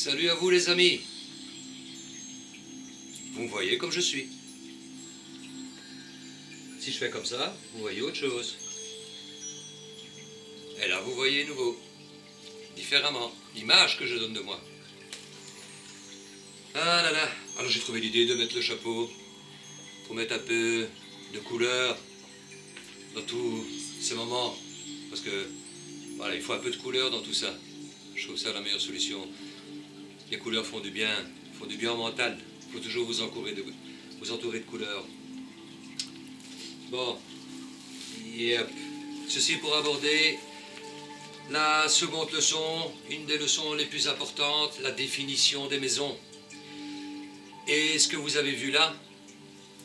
Salut à vous les amis. Vous me voyez comme je suis. Si je fais comme ça, vous voyez autre chose. Et là, vous voyez nouveau. Différemment. L'image que je donne de moi. Ah là là. Alors j'ai trouvé l'idée de mettre le chapeau pour mettre un peu de couleur dans tous ces moments. Parce que, voilà, il faut un peu de couleur dans tout ça. Je trouve ça la meilleure solution. Les couleurs font du bien au mental. Il faut toujours vous entourer de couleurs. Bon, yep. Ceci pour aborder la seconde leçon, une des leçons les plus importantes, la définition des maisons. Et ce que vous avez vu là,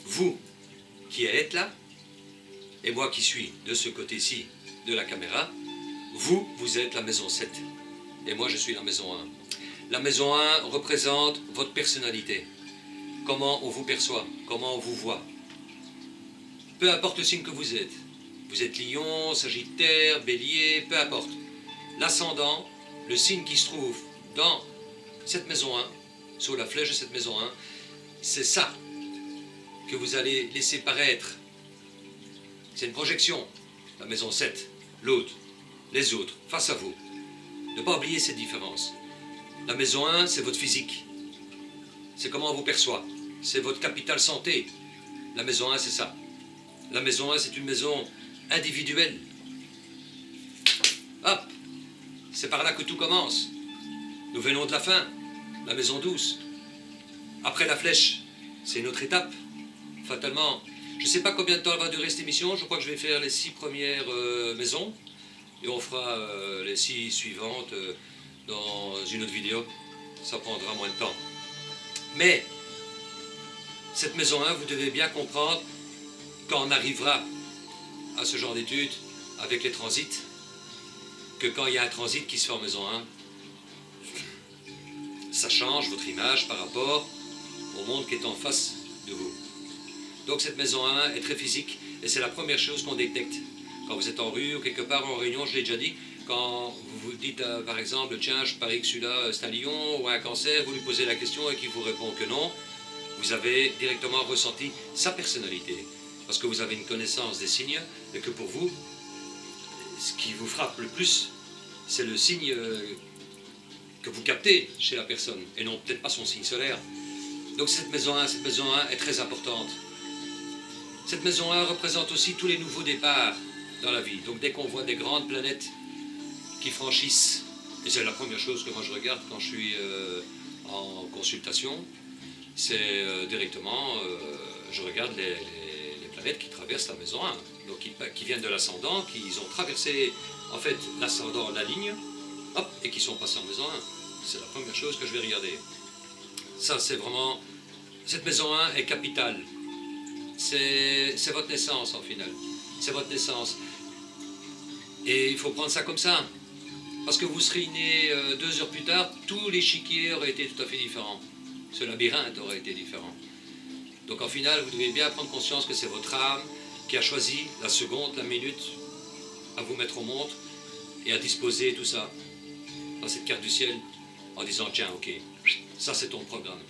vous qui êtes là, et moi qui suis de ce côté-ci de la caméra, vous êtes la maison 7. Et moi je suis la maison 1. La maison 1 représente votre personnalité. Comment on vous perçoit, comment on vous voit. Peu importe le signe que vous êtes. Vous êtes lion, sagittaire, bélier, peu importe. L'ascendant, le signe qui se trouve dans cette maison 1, sur la flèche de cette maison 1, c'est ça que vous allez laisser paraître. C'est une projection. La maison 7, l'autre, les autres, face à vous. Ne pas oublier cette différence. La maison 1, c'est votre physique. C'est comment on vous perçoit. C'est votre capital santé. La maison 1, c'est ça. La maison 1, c'est une maison individuelle. Hop! C'est par là que tout commence. Nous venons de la fin. La maison 12. Après la flèche, c'est une autre étape. Fatalement. Je ne sais pas combien de temps va durer cette émission. Je crois que je vais faire les 6 premières maisons. Et on fera les 6 suivantes dans une autre vidéo. Ça prendra moins de temps. Mais, cette maison 1, vous devez bien comprendre, quand on arrivera à ce genre d'études, avec les transits, que quand il y a un transit qui se fait en maison 1, ça change votre image par rapport au monde qui est en face de vous. Donc cette maison 1 est très physique, et c'est la première chose qu'on détecte. Quand vous êtes en rue ou quelque part en réunion, je l'ai déjà dit, quand vous vous dites par exemple, tiens, je parie que celui-là c'est un lion ou un cancer, vous lui posez la question et qu'il vous répond que non, vous avez directement ressenti sa personnalité. Parce que vous avez une connaissance des signes, et que pour vous, ce qui vous frappe le plus, c'est le signe que vous captez chez la personne, et non peut-être pas son signe solaire. Donc cette maison 1 est très importante. Cette maison 1 représente aussi tous les nouveaux départs dans la vie. Donc dès qu'on voit des grandes planètes qui franchissent, et c'est la première chose que moi je regarde quand je suis en consultation, c'est directement, je regarde les planètes qui traversent la maison 1, donc qui viennent de l'ascendant, qui ont traversé en fait l'ascendant, la ligne, hop, et qui sont passés en maison 1. C'est la première chose que je vais regarder. Ça c'est vraiment, cette maison 1 est capitale. C'est votre naissance en final, c'est votre naissance. Et il faut prendre ça comme ça, parce que vous serez né 2 heures plus tard, tout l'échiquier aurait été tout à fait différent. Ce labyrinthe aurait été différent. Donc en final, vous devez bien prendre conscience que c'est votre âme qui a choisi la seconde, la minute, à vous mettre au monde et à disposer tout ça dans cette carte du ciel en disant tiens, ok, ça c'est ton programme.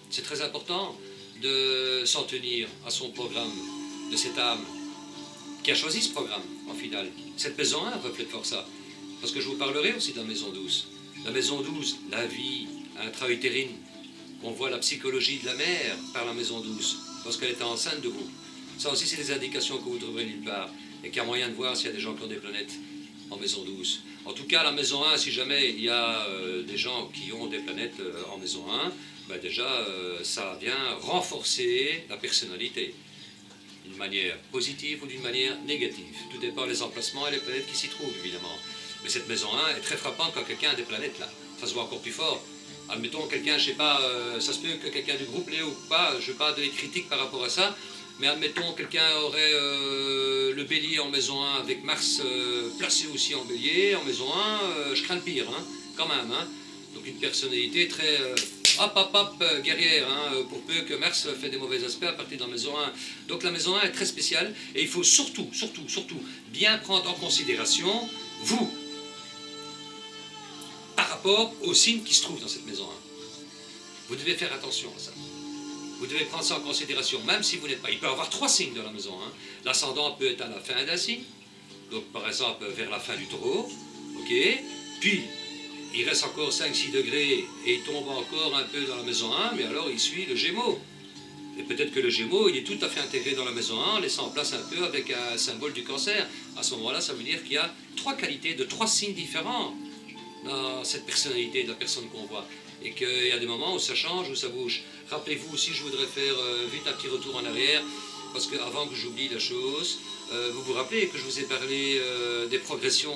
C'est très important de s'en tenir à son programme, de cette âme qui a choisi ce programme en final. Cette maison 1 reflète fort ça. Parce que je vous parlerai aussi de la maison 12. La maison 12, la vie intra-utérine. On voit la psychologie de la mère par la maison 12, parce qu'elle était enceinte de vous. Ça aussi, c'est des indications que vous trouverez nulle part, et qu'il y a moyen de voir s'il y a des gens qui ont des planètes en maison 12. En tout cas, la maison 1, si jamais il y a des gens qui ont des planètes en maison 1, ben déjà, ça vient renforcer la personnalité, d'une manière positive ou d'une manière négative. Tout dépend des emplacements et les planètes qui s'y trouvent, évidemment. Mais cette maison 1 est très frappante quand quelqu'un a des planètes là. Ça se voit encore plus fort. Admettons quelqu'un, je sais pas, ça se peut que quelqu'un du groupe l'ait ou pas, je ne veux pas donner de critique par rapport à ça, mais admettons quelqu'un aurait le bélier en maison 1 avec Mars placé aussi en bélier, en maison 1, je crains le pire, hein, quand même. Hein. Donc une personnalité très guerrière, hein, pour peu que Mars fait des mauvais aspects à partir de la maison 1. Donc la maison 1 est très spéciale, et il faut surtout bien prendre en considération, vous, par rapport rapport aux signes qui se trouvent dans cette maison 1. Vous devez faire attention à ça. Vous devez prendre ça en considération, même si vous n'êtes pas. Il peut y avoir 3 signes dans la maison 1. L'ascendant peut être à la fin d'un signe, donc par exemple vers la fin du taureau, ok. Puis il reste encore 5-6 degrés et il tombe encore un peu dans la maison 1, mais alors il suit le Gémeaux. Et peut-être que le Gémeaux, il est tout à fait intégré dans la maison 1, laissant en place un peu avec un symbole du cancer. À ce moment-là, ça veut dire qu'il y a 3 qualités de 3 signes différents dans cette personnalité de la personne qu'on voit. Et qu'il y a des moments où ça change, où ça bouge. Rappelez-vous aussi, je voudrais faire vite un petit retour en arrière, parce qu'avant que j'oublie la chose, vous vous rappelez que je vous ai parlé des progressions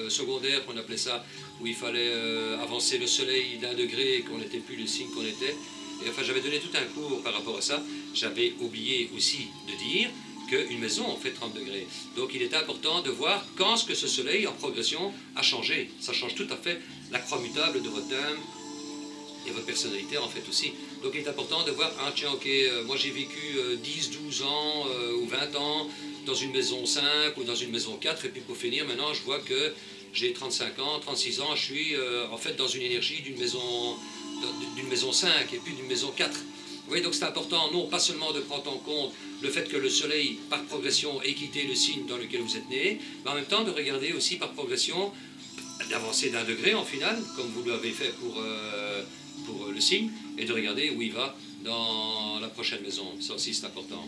secondaires, qu'on appelait ça, où il fallait avancer le soleil d'1 degré et qu'on n'était plus le signe qu'on était. Et enfin, j'avais donné tout un cours par rapport à ça. J'avais oublié aussi de dire qu'une maison en fait 30 degrés. Donc il est important de voir quand ce que ce soleil en progression a changé. Ça change tout à fait la croix mutable de votre thème et votre personnalité en fait aussi. Donc il est important de voir, ah tiens ok, moi j'ai vécu 10, 12 ans ou 20 ans dans une maison 5 ou dans une maison 4, et puis pour finir maintenant je vois que j'ai 35 ans, 36 ans, je suis en fait dans une énergie d'une maison 5 et puis d'une maison 4. Vous voyez, donc c'est important, non pas seulement de prendre en compte le fait que le soleil, par progression, ait quitté le signe dans lequel vous êtes né, mais en même temps de regarder aussi par progression, d'avancer d'1 degré en finale, comme vous l'avez fait pour le signe, et de regarder où il va dans la prochaine maison. Ça aussi c'est important.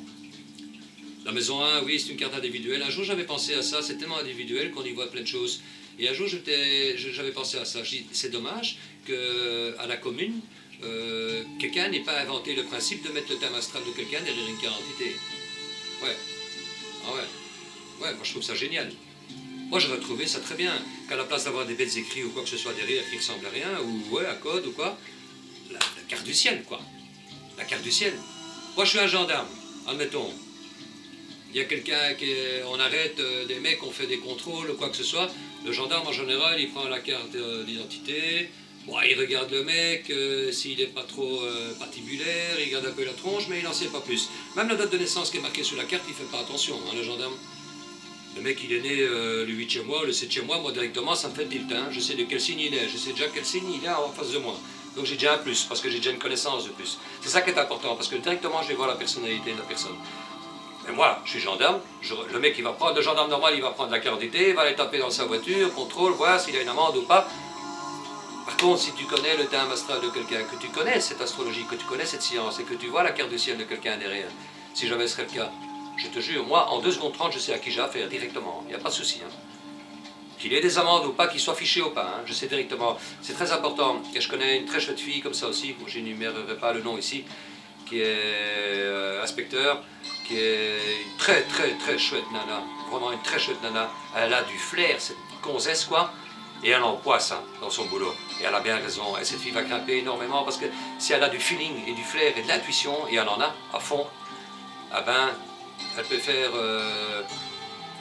La maison 1, oui, c'est une carte individuelle. Un jour j'avais pensé à ça, c'est tellement individuel qu'on y voit plein de choses. Et un jour j'avais pensé à ça, je dis, c'est dommage qu'à la commune, quelqu'un n'ait pas inventé le principe de mettre le thème astral de quelqu'un derrière une carte d'identité. Ouais. Ah ouais. Ouais, moi je trouve ça génial. Moi j'aurais trouvé ça très bien, qu'à la place d'avoir des bêtes écrits ou quoi que ce soit derrière qui ressemble à rien, ou ouais, un code ou quoi, la carte du ciel quoi. La carte du ciel. Moi je suis un gendarme, admettons. Il y a quelqu'un on arrête des mecs, on fait des contrôles ou quoi que ce soit. Le gendarme en général il prend la carte d'identité. Bon, il regarde le mec, s'il n'est pas trop patibulaire, il regarde un peu la tronche, mais il n'en sait pas plus. Même la date de naissance qui est marquée sur la carte, il ne fait pas attention, hein, le gendarme. Le mec, il est né le 8e mois, le 7e mois, moi directement, ça me fait tilt. Hein. Je sais de quel signe il est, je sais déjà quel signe il est en face de moi. Donc j'ai déjà un plus, parce que j'ai déjà une connaissance de plus. C'est ça qui est important, parce que directement, je vais voir la personnalité de la personne. Mais moi, je suis gendarme, le mec, il va prendre, le gendarme normal, il va prendre la carte d'identité, il va aller taper dans sa voiture, contrôle, voir s'il a une amende ou pas. Par contre, si tu connais le thème astral de quelqu'un, que tu connais cette astrologie, que tu connais cette science et que tu vois la carte du ciel de quelqu'un derrière, si jamais ce serait le cas, je te jure, moi, en 2 secondes 30, je sais à qui j'ai affaire, directement, il n'y a pas de souci. Hein. Qu'il ait des amendes ou pas, qu'il soit fiché ou pas, hein, je sais directement. C'est très important. Et je connais une très chouette fille comme ça aussi, je n'énumérerai pas le nom ici, qui est inspecteur, qui est une très chouette nana, vraiment une très chouette nana. Elle a du flair, cette gonzesse quoi. Et elle en poisse hein, dans son boulot. Et elle a bien raison. Et cette fille va grimper énormément parce que si elle a du feeling et du flair et de l'intuition, et elle en a à fond, ah ben, elle peut faire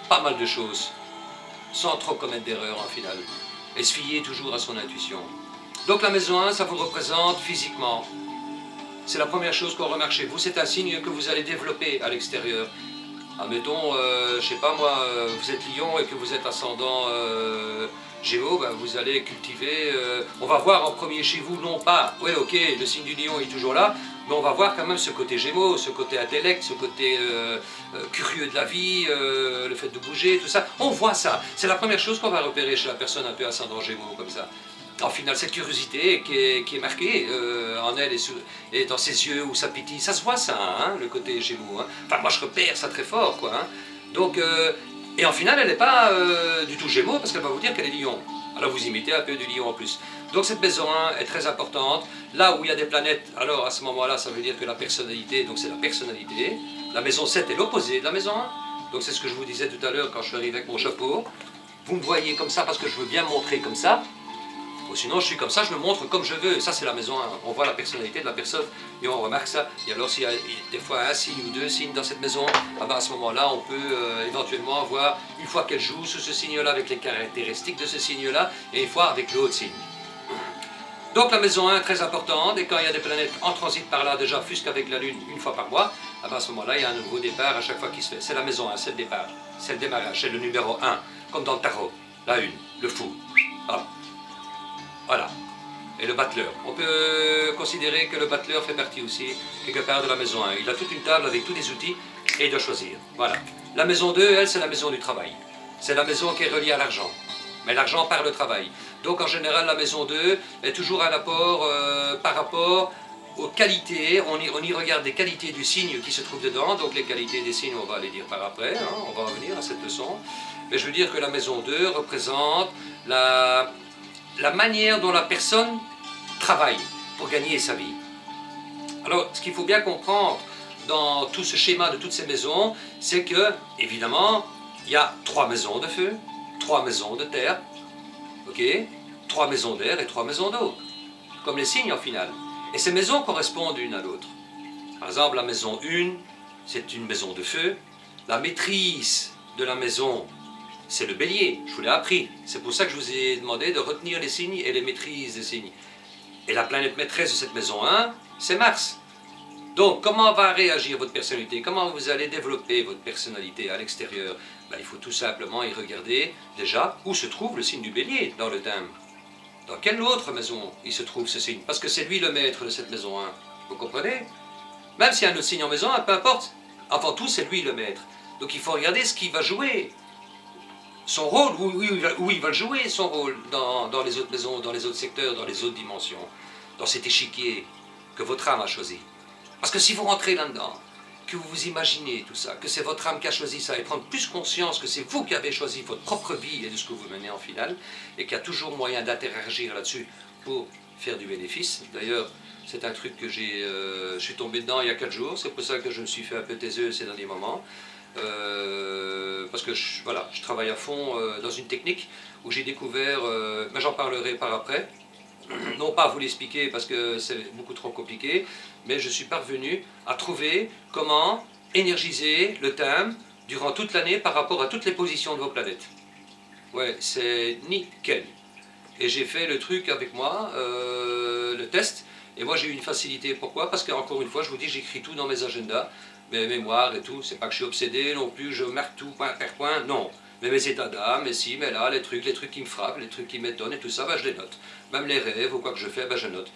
pas mal de choses sans trop commettre d'erreurs en finale. Et se fier toujours à son intuition. Donc la maison 1, ça vous représente physiquement. C'est la première chose qu'on remarque chez vous. C'est un signe que vous allez développer à l'extérieur. Admettons, je sais pas moi, vous êtes lion et que vous êtes ascendant Gémeaux, ben vous allez cultiver, on va voir en premier chez vous, non pas, oui ok, le signe du lion est toujours là, mais on va voir quand même ce côté Gémeaux, ce côté intellect, ce côté curieux de la vie, le fait de bouger, tout ça. On voit ça, c'est la première chose qu'on va repérer chez la personne un peu ascendant Gémeaux comme ça. En final, cette curiosité qui est marquée en elle et dans ses yeux où ça pétille, ça se voit ça, hein, le côté Gémeaux. Hein. Enfin, moi je repère ça très fort, quoi. Hein. Donc, et en final, elle n'est pas du tout Gémeaux parce qu'elle va vous dire qu'elle est Lion. Alors vous imitez un peu du Lion en plus. Donc cette maison 1 est très importante. Là où il y a des planètes, alors à ce moment-là, ça veut dire que la personnalité, donc c'est la personnalité. La maison 7 est l'opposé de la maison 1. Donc c'est ce que je vous disais tout à l'heure quand je suis arrivé avec mon chapeau. Vous me voyez comme ça parce que je veux bien me montrer comme ça. Ou sinon je suis comme ça, je me montre comme je veux. Ça c'est la maison 1. On voit la personnalité de la personne et on remarque ça. Et alors s'il y a des fois un signe ou 2 signes dans cette maison, ah ben à ce moment-là on peut éventuellement voir une fois qu'elle joue sous ce signe-là avec les caractéristiques de ce signe-là et une fois avec l'autre signe. Donc la maison 1 est très importante et quand il y a des planètes en transit par là déjà, fût-ce qu'avec la Lune une fois par mois, ah ben à ce moment-là il y a un nouveau départ à chaque fois qui se fait. C'est la maison 1, c'est le départ, c'est le démarrage, c'est le numéro 1, comme dans le tarot, la 1, le fou. Ah. Voilà. Et le battleur. On peut considérer que le battleur fait partie aussi, quelque part, de la maison 1. Il a toute une table avec tous les outils et il doit choisir. Voilà. La maison 2, elle, c'est la maison du travail. C'est la maison qui est reliée à l'argent. Mais l'argent par le travail. Donc, en général, la maison 2 est toujours un apport par rapport aux qualités. On y regarde les qualités du signe qui se trouve dedans. Donc, les qualités des signes, on va les dire par après. Hein, on va revenir à cette leçon. Mais je veux dire que la maison 2 représente la manière dont la personne travaille pour gagner sa vie. Alors, ce qu'il faut bien comprendre dans tout ce schéma de toutes ces maisons, c'est que, évidemment, il y a 3 maisons de feu, 3 maisons de terre, ok, 3 maisons d'air et 3 maisons d'eau, comme les signes en final. Et ces maisons correspondent l'une à l'autre. Par exemple, la maison 1, c'est une maison de feu. La maîtrise de la maison, c'est le bélier, je vous l'ai appris. C'est pour ça que je vous ai demandé de retenir les signes et les maîtrises des signes. Et la planète maîtresse de cette maison 1, c'est Mars. Donc, comment va réagir votre personnalité? Comment vous allez développer votre personnalité à l'extérieur? Ben, il faut tout simplement y regarder déjà où se trouve le signe du bélier dans le thème. Dans quelle autre maison il se trouve ce signe? Parce que c'est lui le maître de cette maison 1. Vous comprenez? Même s'il y a un autre signe en maison 1, peu importe. Avant tout, c'est lui le maître. Donc il faut regarder ce qu'il va jouer. Son rôle, où il va jouer son rôle dans les autres maisons, dans les autres secteurs, dans les autres dimensions, dans cet échiquier que votre âme a choisi. Parce que si vous rentrez là-dedans, que vous vous imaginez tout ça, que c'est votre âme qui a choisi ça, et prendre plus conscience que c'est vous qui avez choisi votre propre vie et de ce que vous menez en finale, et qu'il y a toujours moyen d'interagir là-dessus pour faire du bénéfice. D'ailleurs, c'est un truc que je suis tombé dedans il y a 4 jours, c'est pour ça que je me suis fait un peu taiseux ces derniers moments. Parce que voilà, je travaille à fond dans une technique où j'ai découvert, mais j'en parlerai par après, non pas à vous l'expliquer parce que c'est beaucoup trop compliqué, mais je suis parvenu à trouver comment énergiser le thème durant toute l'année par rapport à toutes les positions de vos planètes. Ouais, c'est nickel. Et j'ai fait le truc avec moi, le test, et moi j'ai eu une facilité. Pourquoi? Parce qu'encore une fois, je vous dis, j'écris tout dans mes agendas, mes mémoires et tout. C'est pas que je suis obsédé non plus, je marque tout point par point, non. Mais mes états d'âme, mais si, mais là, les trucs qui me frappent, les trucs qui m'étonnent et tout ça, ben, je les note. Même les rêves ou quoi que je fais, ben, je note.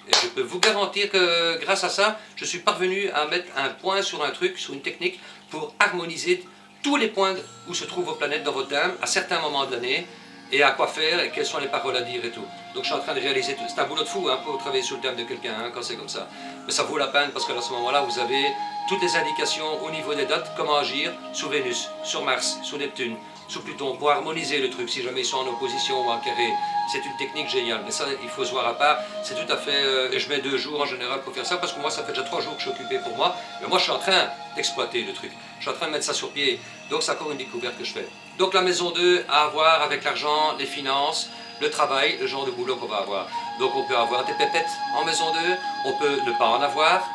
Et je peux vous garantir que grâce à ça, je suis parvenu à mettre un point sur un truc, sur une technique, pour harmoniser tous les points où se trouvent vos planètes dans votre thème, à certains moments de l'année, et à quoi faire, et quelles sont les paroles à dire et tout. Donc je suis en train de réaliser tout. C'est un boulot de fou hein, pour travailler sur le thème de quelqu'un, hein, quand c'est comme ça. Mais ça vaut la peine parce qu'à ce moment-là, vous avez toutes les indications au niveau des dates, comment agir sur Vénus, sur Mars, sur Neptune, sur Pluton, pour harmoniser le truc, si jamais ils sont en opposition ou en carré. C'est une technique géniale, mais ça, il faut se voir à part. C'est tout à fait... et je mets 2 jours en général pour faire ça, parce que moi, ça fait déjà 3 jours que je suis occupé pour moi. Mais moi, je suis en train d'exploiter le truc. Je suis en train de mettre ça sur pied. Donc, c'est encore une découverte que je fais. Donc, la maison 2 à avoir avec l'argent, les finances, le travail, le genre de boulot qu'on va avoir. Donc, on peut avoir des pépettes en maison 2, on peut ne pas en avoir.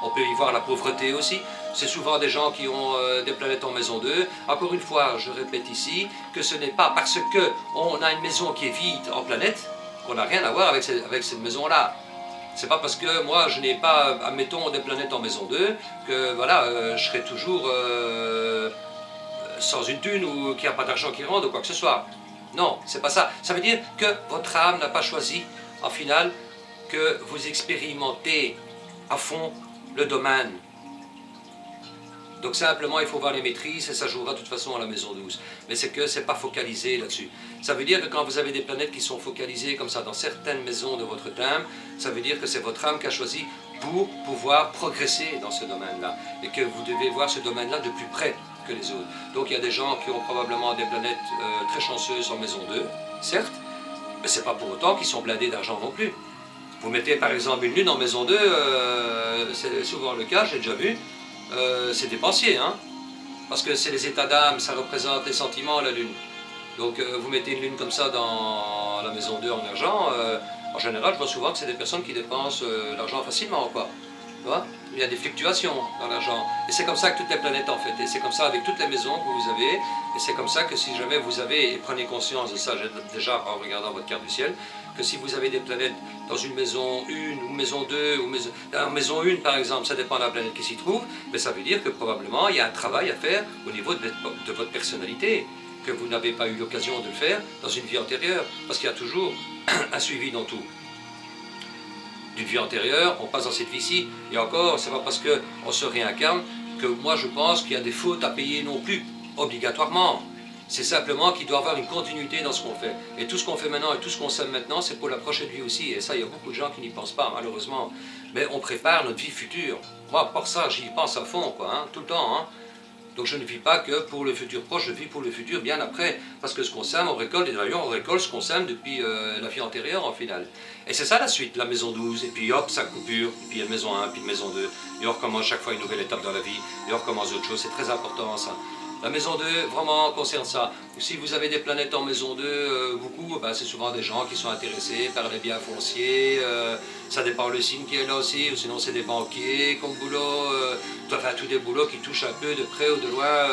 On peut y voir la pauvreté aussi. C'est souvent des gens qui ont des planètes en maison 2. Encore une fois, je répète ici, que ce n'est pas parce qu'on a une maison qui est vide en planète qu'on n'a rien à voir avec cette maison-là. C'est pas parce que moi je n'ai pas, admettons, des planètes en maison 2 que voilà, je serai toujours sans une thune ou qu'il n'y a pas d'argent qui rentre ou quoi que ce soit. Non, c'est pas ça. Ça veut dire que votre âme n'a pas choisi, en final, que vous expérimentez à fond le domaine. Donc simplement, il faut voir les maîtrises et ça jouera de toute façon à la maison 12. Mais c'est que c'est pas focalisé là-dessus. Ça veut dire que quand vous avez des planètes qui sont focalisées comme ça dans certaines maisons de votre thème, ça veut dire que c'est votre âme qui a choisi pour pouvoir progresser dans ce domaine-là. Et que vous devez voir ce domaine-là de plus près que les autres. Donc il y a des gens qui ont probablement des planètes très chanceuses en maison 2, certes, mais c'est pas pour autant qu'ils sont blindés d'argent non plus. Vous mettez par exemple une lune en maison 2, c'est souvent le cas, j'ai déjà vu, c'est dépensier, hein, parce que c'est les états d'âme, ça représente les sentiments, la lune. Donc vous mettez une lune comme ça dans la maison 2 en argent, en général je vois souvent que c'est des personnes qui dépensent l'argent facilement, quoi. Tu vois? Il y a des fluctuations dans l'argent. Et c'est comme ça que toutes les planètes en fait, et c'est comme ça avec toutes les maisons que vous avez, et c'est comme ça que si jamais vous avez, et prenez conscience de ça déjà en regardant votre carte du ciel, que si vous avez des planètes dans une maison 1 ou maison 2, ou maison 1 par exemple, ça dépend de la planète qui s'y trouve, mais ça veut dire que probablement il y a un travail à faire au niveau de votre personnalité. que vous n'avez pas eu l'occasion de le faire dans une vie antérieure, parce qu'il y a toujours un suivi dans tout. D'une vie antérieure, on passe dans cette vie-ci, et encore, c'est pas parce qu'on se réincarne que moi je pense qu'il y a des fautes à payer non plus, obligatoirement. C'est simplement qu'il doit y avoir une continuité dans ce qu'on fait. Et tout ce qu'on fait maintenant et tout ce qu'on sème maintenant, c'est pour la prochaine vie aussi. Et ça, il y a beaucoup de gens qui n'y pensent pas, malheureusement. Mais on prépare notre vie future. Moi, pour ça, j'y pense à fond, quoi, hein, tout le temps. Hein. Donc je ne vis pas que pour le futur proche, je vis pour le futur bien après. Parce que ce qu'on sème, on récolte, et d'ailleurs on récolte ce qu'on sème depuis la vie antérieure en finale. Et c'est ça la suite, la maison 12, et puis hop, ça coupure, et puis il y a une maison 1, puis une maison 2, et on recommence chaque fois une nouvelle étape dans la vie, et on recommence autre chose, c'est très important ça. La maison 2, vraiment, concerne ça. Si vous avez des planètes en maison 2, beaucoup, ben, c'est souvent des gens qui sont intéressés par les biens fonciers. Ça dépend le signe qui est là aussi, ou sinon c'est des banquiers comme boulot. Enfin, tous des boulots qui touchent un peu de près ou de loin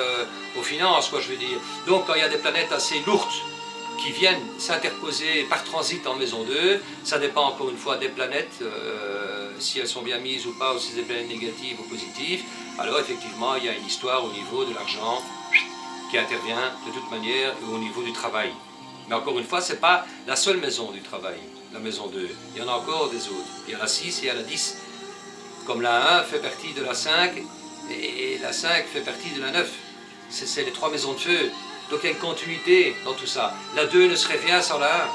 aux finances, quoi, je veux dire. Donc, quand il y a des planètes assez lourdes qui viennent s'interposer par transit en maison 2, ça dépend encore une fois des planètes, si elles sont bien mises ou pas, ou si c'est des planètes négatives ou positives. Alors effectivement, il y a une histoire au niveau de l'argent qui intervient de toute manière au niveau du travail. Mais encore une fois, ce n'est pas la seule maison du travail, la maison 2. Il y en a encore des autres. Il y en a 6 et il y en a 10. Comme la 1 fait partie de la 5 et la 5 fait partie de la 9. C'est les 3 maisons de feu. Donc il y a une continuité dans tout ça. La 2 ne serait rien sans la 1.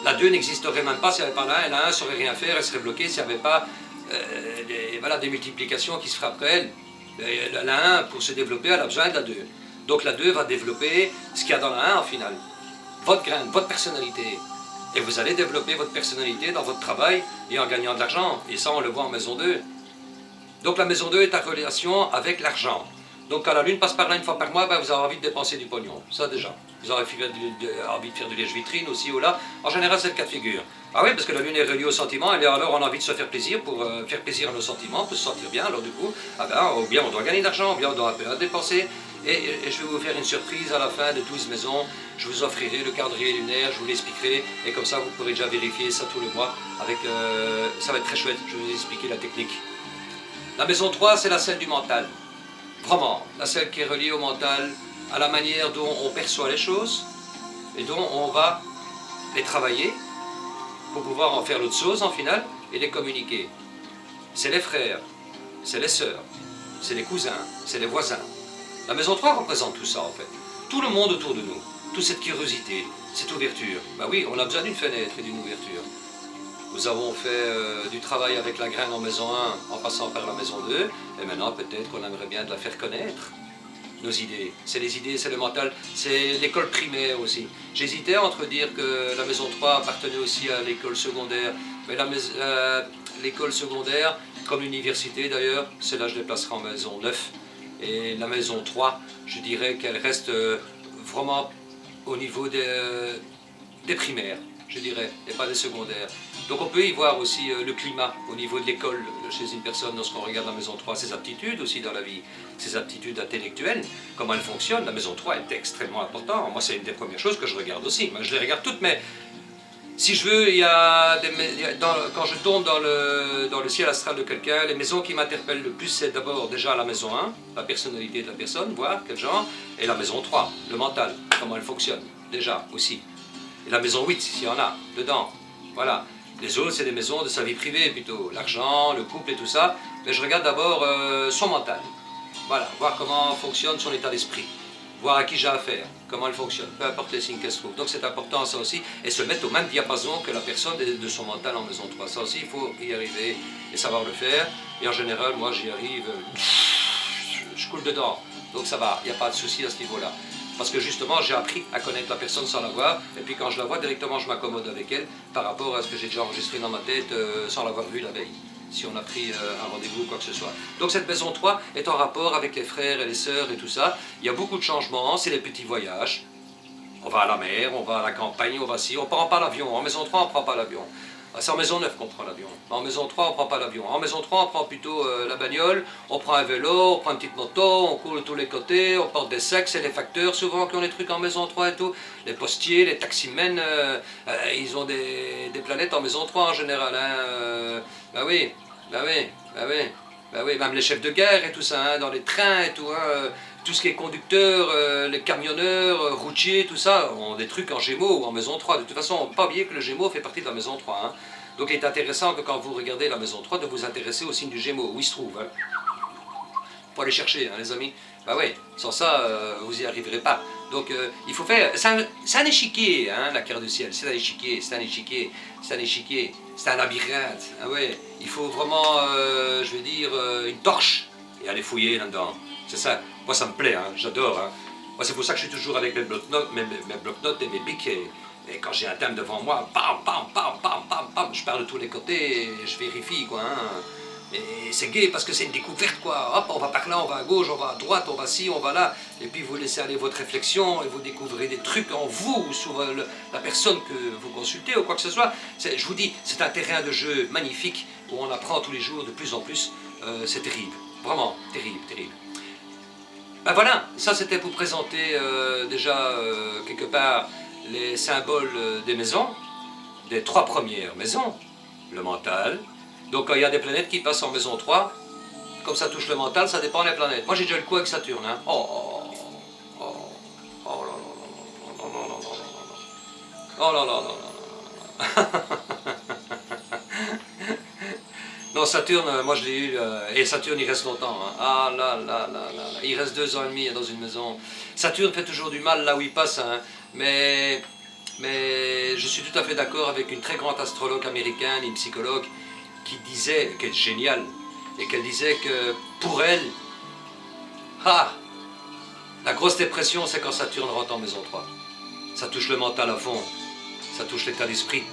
La 2 n'existerait même pas s'il n'y avait pas la 1, et la 1 ne saurait rien faire, elle serait bloquée s'il n'y avait pas des multiplications qui se feraient après elle. La 1, pour se développer, elle a besoin de la 2. Donc la 2 va développer ce qu'il y a dans la 1 en final. Votre graine, votre personnalité. Et vous allez développer votre personnalité dans votre travail et en gagnant de l'argent. Et ça, on le voit en maison 2. Donc la maison 2 est en relation avec l'argent. Donc quand la lune passe par là une fois par mois, ben, vous avez envie de dépenser du pognon. Ça déjà. Vous aurez envie de faire du lèche-vitrine aussi ou là. En général, c'est le cas de figure. Ah oui, parce que la lune est reliée aux sentiments, et alors on a envie de se faire plaisir pour faire plaisir à nos sentiments, pour se sentir bien. Alors du coup, ah ben, ou bien on doit gagner de l'argent, ou bien on doit un peu dépenser. Et je vais vous faire une surprise à la fin de 12 maisons. Je vous offrirai le calendrier lunaire, je vous l'expliquerai. Et comme ça, vous pourrez déjà vérifier ça tous les mois. Ça va être très chouette, je vais vous expliquer la technique. La maison 3, c'est la celle du mental. Vraiment, la celle qui est reliée au mental, à la manière dont on perçoit les choses et dont on va les travailler pour pouvoir en faire l'autre chose en finale et les communiquer. C'est les frères, c'est les sœurs, c'est les cousins, c'est les voisins. La maison 3 représente tout ça en fait. Tout le monde autour de nous, toute cette curiosité, cette ouverture. Ben oui, on a besoin d'une fenêtre et d'une ouverture. Nous avons fait du travail avec la graine en maison 1 en passant par la maison 2 et maintenant peut-être qu'on aimerait bien de la faire connaître. Nos idées, c'est les idées, c'est le mental, c'est l'école primaire aussi. J'hésitais entre dire que la maison 3 appartenait aussi à l'école secondaire, mais l'école secondaire, comme l'université d'ailleurs, celle-là je les placerai en maison 9. Et la maison 3, je dirais qu'elle reste vraiment au niveau des primaires, je dirais, et pas des secondaires. Donc on peut y voir aussi le climat au niveau de l'école chez une personne lorsqu'on regarde la maison 3, ses aptitudes aussi dans la vie, ses aptitudes intellectuelles, comment elles fonctionnent. La maison 3 est extrêmement importante. Moi, c'est une des premières choses que je regarde aussi. Moi, je les regarde toutes, mais si je veux, quand je tombe dans le ciel astral de quelqu'un, les maisons qui m'interpellent le plus, c'est d'abord déjà la maison 1, la personnalité de la personne, voir quel genre, et la maison 3, le mental, comment elle fonctionne, déjà aussi. Et la maison 8, s'il y en a, dedans, voilà. Les autres, c'est des maisons de sa vie privée plutôt, l'argent, le couple et tout ça. Mais je regarde d'abord son mental. Voilà, voir comment fonctionne son état d'esprit. Voir à qui j'ai affaire, comment elle fonctionne, peu importe les signes qu'elle se trouve. Donc c'est important ça aussi, et se mettre au même diapason que la personne de son mental en maison 3. Ça aussi, il faut y arriver et savoir le faire. Et en général, moi j'y arrive, je coule dedans. Donc ça va, il n'y a pas de souci à ce niveau-là. Parce que justement, j'ai appris à connaître la personne sans la voir, et puis quand je la vois, directement je m'accommode avec elle par rapport à ce que j'ai déjà enregistré dans ma tête sans l'avoir vu la veille, si on a pris un rendez-vous ou quoi que ce soit. Donc cette maison 3 est en rapport avec les frères et les sœurs et tout ça. Il y a beaucoup de changements, c'est les petits voyages. On va à la mer, on va à la campagne, on va ci, on ne prend pas l'avion. En maison 3, on ne prend pas l'avion. C'est en maison 9 qu'on prend l'avion. En maison 3, on ne prend pas l'avion. En maison 3, on prend plutôt la bagnole, on prend un vélo, on prend une petite moto, on court de tous les côtés, on porte des sacs, c'est les facteurs souvent qui ont les trucs en maison 3 et tout. Les postiers, les taximens, ils ont des planètes en maison 3 en général. Bah oui, bah oui, bah oui. Ben oui, même les chefs de guerre et tout ça, hein, dans les trains et tout. tout ce qui est conducteur, les camionneurs, routiers, tout ça, ont des trucs en Gémeaux ou en maison 3. De toute façon, on ne peut pas oublier que le Gémeaux fait partie de la maison 3. Hein. Donc il est intéressant que quand vous regardez la maison 3, de vous intéresser au signe du Gémeaux, où il se trouve. Hein. Faut aller chercher, hein, les amis. Bah ouais, sans ça, vous n'y arriverez pas. Donc il faut faire... C'est un échiquier, hein, la carte du ciel. C'est un échiquier, c'est un échiquier, c'est un échiquier, c'est un labyrinthe. Ah ouais, il faut vraiment, je veux dire, une torche et aller fouiller là-dedans. C'est ça. Moi, ça me plaît, hein, j'adore. Hein. Moi, c'est pour ça que je suis toujours avec mes bloc-notes, mes bloc-notes et mes bics. Et quand j'ai un thème devant moi, pam, pam, pam, pam, pam, pam, je pars de tous les côtés et je vérifie, quoi. Hein. Et c'est gai parce que c'est une découverte, quoi. Hop, on va par là, on va à gauche, on va à droite, on va ci, on va là. Et puis vous laissez aller votre réflexion et vous découvrez des trucs en vous ou sur la personne que vous consultez ou quoi que ce soit. Je vous dis, c'est un terrain de jeu magnifique où on apprend tous les jours de plus en plus. C'est terrible, vraiment terrible, terrible. Ben voilà, ça c'était pour présenter déjà quelque part les symboles des maisons, des 3 premières maisons, le mental. Donc quand il y a des planètes qui passent en maison 3, comme ça touche le mental, ça dépend des planètes. Moi j'ai déjà le coup avec Saturne. Hein. Oh, oh, oh, oh là là là là là là là là là. Oh là là là là là. Non, Saturne, moi je l'ai eu, et Saturne il reste longtemps. Hein. Ah là là là là là, il reste 2 ans et demi dans une maison. Saturne fait toujours du mal là où il passe, hein. Mais je suis tout à fait d'accord avec une très grande astrologue américaine, une psychologue, qui disait, qui est géniale, et qu'elle disait que pour elle, la grosse dépression c'est quand Saturne rentre en maison 3. Ça touche le mental à fond, ça touche l'état d'esprit.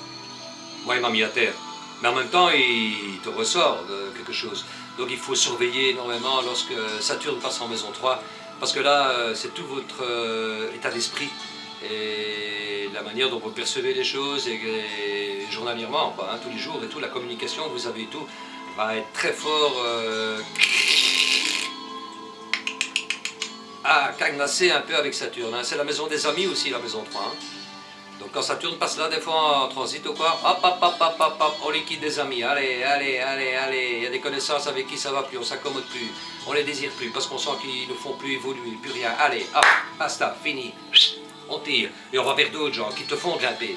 Moi il m'a mis à terre. Mais en même temps, il te ressort de quelque chose. Donc il faut surveiller énormément lorsque Saturne passe en maison 3, parce que là, c'est tout votre état d'esprit et la manière dont vous percevez les choses, et journalièrement, quoi, hein, tous les jours, et tout, la communication que vous avez et tout, va être très fort cadenassé un peu avec Saturne. Hein. C'est la maison des amis aussi, la maison 3. Hein. Donc quand Saturne passe là, des fois en transit ou quoi, hop, hop, hop, hop, hop, hop, on liquide des amis, allez, allez, allez, allez, il y a des connaissances avec qui ça va plus, on s'accommode plus, on les désire plus, parce qu'on sent qu'ils ne font plus évoluer, plus rien, allez, hop, basta, fini, on tire, et on va vers d'autres gens qui te font grimper,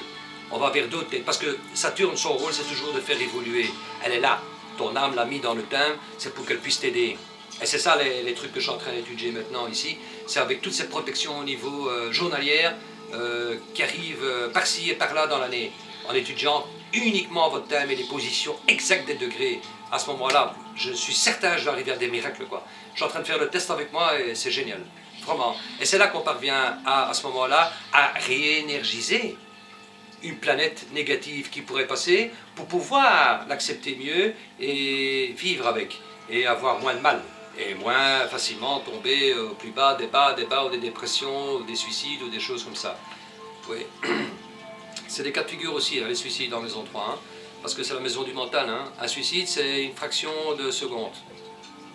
on va vers d'autres, parce que Saturne, son rôle, c'est toujours de faire évoluer, elle est là, ton âme l'a mis dans le thème, c'est pour qu'elle puisse t'aider. Et c'est ça les trucs que je suis en train d'étudier maintenant ici, c'est avec toutes ces protections au niveau journalière, qui arrivent par-ci et par-là dans l'année, en étudiant uniquement votre thème et les positions exactes des degrés. À ce moment-là, je suis certain que je vais arriver à des miracles, quoi. Je suis en train de faire le test avec moi et c'est génial, vraiment. Et c'est là qu'on parvient à ce moment-là, à réénergiser une planète négative qui pourrait passer pour pouvoir l'accepter mieux et vivre avec, et avoir moins de mal. Et moins facilement tomber au plus bas, ou des dépressions, ou des suicides, ou des choses comme ça. Oui. C'est des cas de figure aussi, hein, les suicides dans maison 3, hein, parce que c'est la maison du mental. Hein. Un suicide, c'est une fraction de seconde.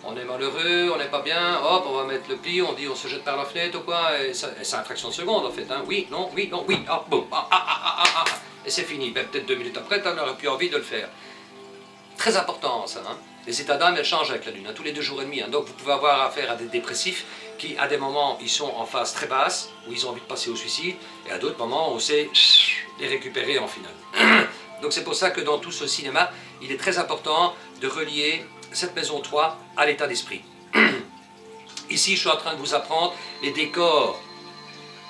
On est malheureux, on n'est pas bien, hop, on va mettre le pli, on dit on se jette par la fenêtre ou quoi, et c'est une fraction de seconde en fait. Hein. Oui, non, hop, boum, et c'est fini. Ben, peut-être 2 minutes après, tu n'aurais plus envie de le faire. Très important ça. Hein. Les états d'âme, elles changent avec la Lune, hein, tous les 2 jours et demi. Hein. Donc vous pouvez avoir affaire à des dépressifs qui, à des moments, ils sont en phase très basse, où ils ont envie de passer au suicide, et à d'autres moments, on sait les récupérer en finale. Donc c'est pour ça que dans tout ce cinéma, il est très important de relier cette maison 3 à l'état d'esprit. Ici, je suis en train de vous apprendre les décors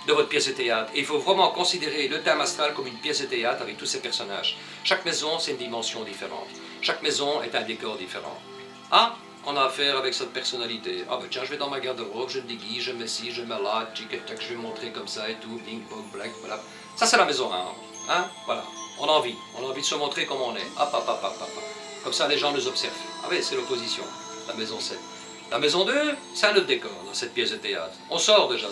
de votre pièce de théâtre. Et il faut vraiment considérer le thème astral comme une pièce de théâtre avec tous ces personnages. Chaque maison, c'est une dimension différente. Chaque maison est un décor différent. Ah, on a affaire avec cette personnalité. Ah ben tiens, je vais dans ma garde-robe, je me déguise, je mets ci, je mets là, tic-tac, je vais montrer comme ça et tout, bing, bong, black, voilà. Ça c'est la maison 1. Hein, voilà. On a envie de se montrer comme on est. Hop, hop, hop, hop, hop. Comme ça, les gens nous observent. Ah oui, c'est l'opposition, la maison 7. La maison 2, c'est un autre décor dans cette pièce de théâtre. On sort déjà,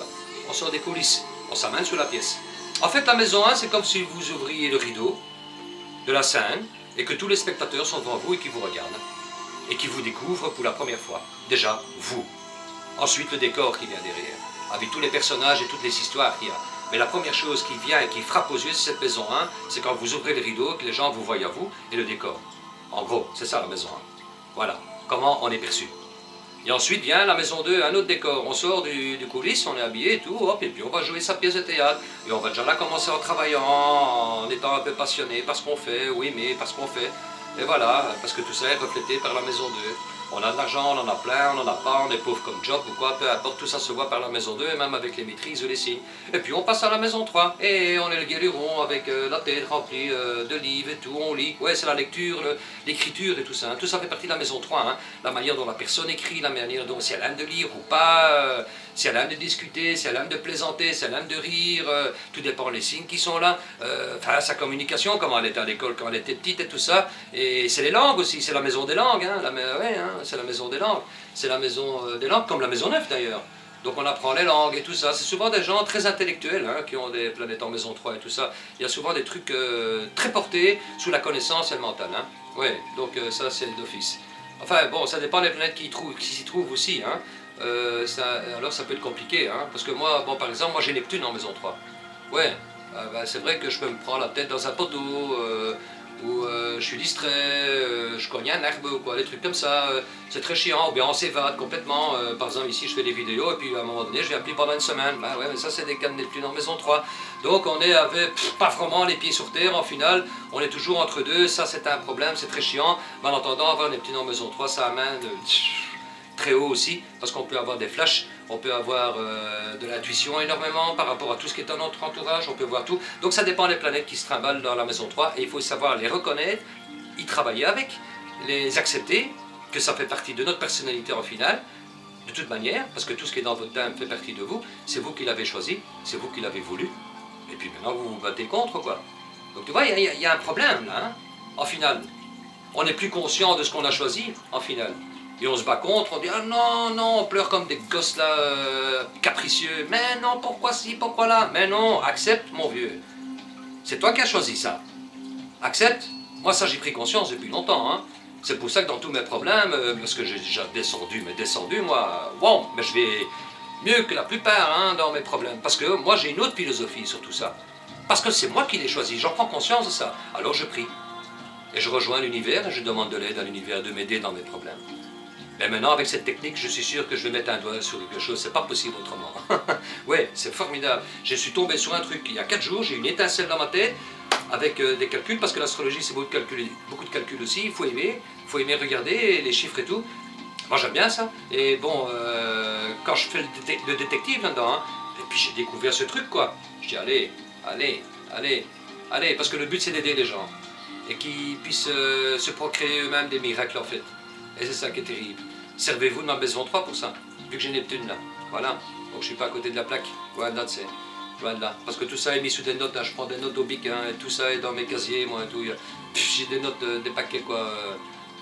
on sort des coulisses, on s'amène sur la pièce. En fait, la maison 1, c'est comme si vous ouvriez le rideau de la scène et que tous les spectateurs sont devant vous et qui vous regardent et qui vous découvrent pour la première fois. Déjà, vous. Ensuite, le décor qui vient derrière, avec tous les personnages et toutes les histoires qu'il y a. Mais la première chose qui vient et qui frappe aux yeux de cette maison 1, c'est quand vous ouvrez le rideau, que les gens vous voient à vous, et le décor. En gros, c'est ça la maison 1. Voilà, comment on est perçu. Et ensuite vient la maison 2, un autre décor. On sort du coulisse, on est habillé et tout, hop, et puis on va jouer sa pièce de théâtre. Et on va déjà là commencer en travaillant, en étant un peu passionné par ce qu'on fait, oui, mais par ce qu'on fait. Et voilà, parce que tout ça est reflété par la maison 2. On a de l'argent, on en a plein, on n'en a pas, on est pauvre comme job ou quoi, peu importe, tout ça se voit par la maison 2, et même avec les maîtrises ou les signes. Et puis on passe à la maison 3, et on est le guéluron avec la tête remplie de livres et tout, on lit. Ouais, c'est la lecture, l'écriture et tout ça. Hein. Tout ça fait partie de la maison 3. Hein. La manière dont la personne écrit, la manière dont, si elle aime de lire ou pas, si elle aime de discuter, si elle aime de plaisanter, si elle aime de rire, tout dépend des signes qui sont là. Enfin, sa communication, comment elle était à l'école quand elle était petite et tout ça. Et c'est les langues aussi, c'est la maison des langues. Hein. Ouais, hein, c'est la maison des langues. C'est la maison des langues, comme la maison 9 d'ailleurs. Donc on apprend les langues et tout ça. C'est souvent des gens très intellectuels hein, qui ont des planètes en maison 3 et tout ça. Il y a souvent des trucs très portés sous la connaissance et le mental. Hein. Ouais, donc ça c'est d'office. Enfin bon, ça dépend des planètes qui s'y trouvent aussi. Hein. Alors ça peut être compliqué. Hein, parce que moi, bon, par exemple, moi j'ai Neptune en maison 3. Ouais, bah, c'est vrai que je peux me prendre la tête dans un poteau. Où je suis distrait, je cogne un arbre ou quoi, des trucs comme ça, c'est très chiant, ou bien on s'évade complètement, par exemple ici je fais des vidéos et puis à un moment donné je viens plus pendant une semaine, bah ouais mais ça c'est des cas de Neptune en maison 3, donc on est avec pas vraiment les pieds sur terre en final, on est toujours entre deux, ça c'est un problème, c'est très chiant, mais en attendant avoir Neptune en maison 3 ça amène très haut aussi, parce qu'on peut avoir des flashs, on peut avoir de l'intuition énormément par rapport à tout ce qui est dans notre entourage, on peut voir tout. Donc ça dépend des planètes qui se trimballent dans la maison 3 et il faut savoir les reconnaître, y travailler avec, les accepter, que ça fait partie de notre personnalité en finale, de toute manière, parce que tout ce qui est dans votre thème fait partie de vous, c'est vous qui l'avez choisi, c'est vous qui l'avez voulu, et puis maintenant vous vous battez contre quoi. Donc tu vois, il y a un problème là, hein, en finale. On n'est plus conscient de ce qu'on a choisi en finale. Et on se bat contre, on dit ah non, non, on pleure comme des gosses là, capricieux. Mais non, pourquoi ci, pourquoi là? Mais non, accepte mon vieux. C'est toi qui as choisi ça. Accepte. Moi ça j'ai pris conscience depuis longtemps. Hein. C'est pour ça que dans tous mes problèmes, parce que j'ai déjà descendu moi, wow, mais je vais mieux que la plupart hein, dans mes problèmes. Parce que moi j'ai une autre philosophie sur tout ça. Parce que c'est moi qui l'ai choisi, j'en prends conscience de ça. Alors je prie. Et je rejoins l'univers et je demande de l'aide à l'univers de m'aider dans mes problèmes. Mais maintenant, avec cette technique, je suis sûr que je vais mettre un doigt sur quelque chose, c'est pas possible autrement. Ouais, c'est formidable. Je suis tombé sur un truc il y a 4 jours, j'ai une étincelle dans ma tête, avec des calculs, parce que l'astrologie c'est beaucoup de calculs aussi, il faut aimer regarder les chiffres et tout. Moi j'aime bien ça. Et bon, quand je fais le détective là-dedans, hein, et puis j'ai découvert ce truc quoi. Je dis allez, parce que le but c'est d'aider les gens. Et qu'ils puissent se procréer eux-mêmes des miracles en fait. Et c'est ça qui est terrible. Servez-vous de ma maison 3 pour ça, vu que j'ai Neptune là. Voilà, donc je suis pas à côté de la plaque. Voilà, c'est. Voilà. Parce que tout ça est mis sous des notes, hein. Je prends des notes au bic, hein, et tout ça est dans mes casiers, moi et tout. J'ai des notes, des paquets quoi,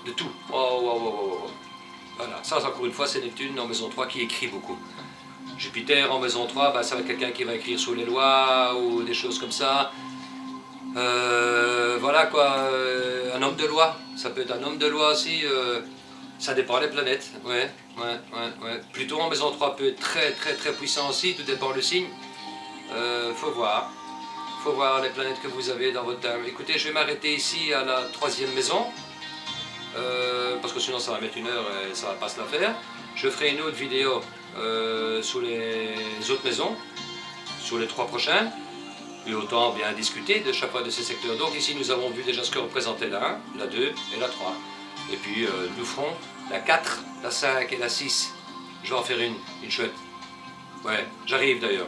de tout. Oh. Voilà, ça encore une fois c'est Neptune en maison 3 qui écrit beaucoup. Jupiter en maison 3, bah, ça va être quelqu'un qui va écrire sur les lois ou des choses comme ça. Voilà quoi, un homme de loi, ça peut être un homme de loi aussi, ça dépend des planètes, ouais. Pluton en maison 3 peut être très puissant aussi, tout dépend du signe. Faut voir les planètes que vous avez dans votre thème. Écoutez, je vais m'arrêter ici à la 3e maison, parce que sinon ça va mettre 1 heure et ça va pas se la faire. Je ferai une autre vidéo sur les autres maisons, sur les 3 prochaines. Et autant bien discuter de chaque fois de ces secteurs. Donc ici nous avons vu déjà ce que représentait la 1, la 2 et la 3. Et puis nous ferons la 4, la 5 et la 6. Je vais en faire une chouette. Ouais, j'arrive d'ailleurs.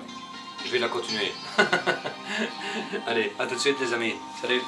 Je vais la continuer. Allez, à tout de suite les amis. Salut.